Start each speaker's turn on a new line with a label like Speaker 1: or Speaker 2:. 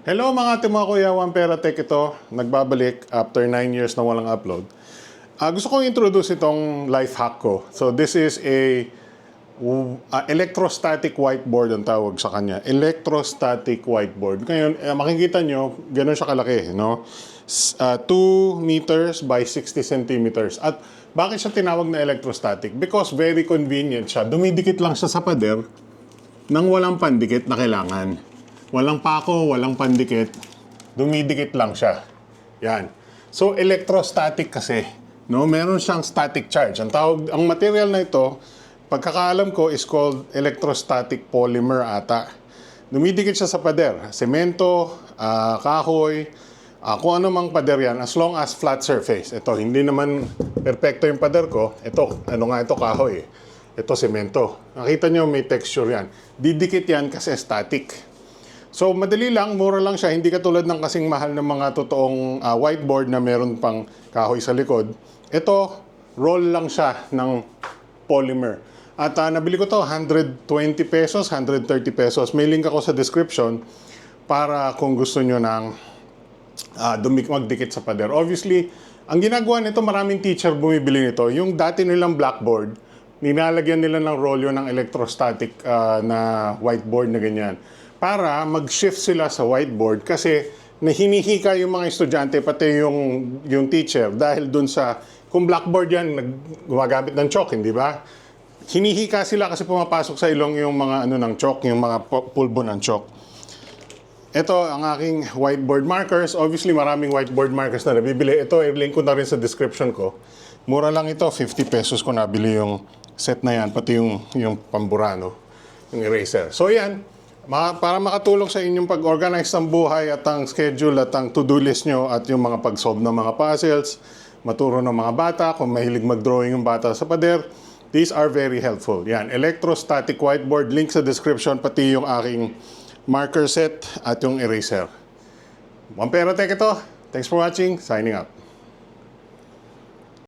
Speaker 1: Hello mga mga kuya, Juan Pera Tech ito. Nagbabalik after 9 years na walang upload. Gusto kong introduce itong life hack ko. So this is a electrostatic whiteboard ang tawag sa kanya. Electrostatic whiteboard. Ngayon, makikita nyo, ganun siya kalaki. No? 2 meters by 60 centimeters. At bakit siya tinawag na electrostatic? Because very convenient siya. Dumidikit lang siya sa pader nang walang pandikit na kailangan. Walang pako, walang pandikit, dumidikit lang siya. Yan. So, electrostatic kasi. No? Meron siyang static charge. Ang material na ito, pagkakaalam ko, is called electrostatic polymer ata. Dumidikit siya sa pader. Semento, kahoy, kung ano mang pader yan, as long as flat surface. Ito, hindi naman perfecto yung pader ko. Ito, ito kahoy. Ito, semento. Nakita nyo, may texture yan. Didikit yan kasi static. So, madali lang, mura lang siya. Hindi katulad ng kasing mahal ng mga totoong whiteboard na meron pang kahoy sa likod. Ito, roll lang siya ng polymer. At nabili ko to 120 pesos, 130 pesos. May link ako sa description para kung gusto nyo ng magdikit sa pader. Obviously, ang ginagawa nito, maraming teacher bumibili nito. Yung dati nilang blackboard, nilalagyan nila ng rolyo ng electrostatic na whiteboard na ganyan. Para mag-shift sila sa whiteboard kasi hinihika yung mga estudyante pati yung teacher dahil dun sa kung blackboard yan gumagamit ng chalk, hindi ba? Hinihika sila kasi pumapasok sa ilong yung mga ng chalk, yung mga pulbo ng chalk. Ito ang aking whiteboard markers. Obviously maraming whiteboard markers na nabibili. Ito i-link ko na rin sa description ko. Mura lang ito, 50 pesos ko nabili yung set na yan, pati yung pamburano, yung eraser. So yan, para makatulong sa inyong pag-organize ng buhay at ang schedule at ang to-do list nyo at yung mga pag-solve ng mga puzzles, maturo ng mga bata, kung mahilig mag-drawing yung bata sa pader, these are very helpful. Yan, electrostatic whiteboard, link sa description, pati yung aking marker set at yung eraser. Juan Pera Tech ito. Thanks for watching. Signing out.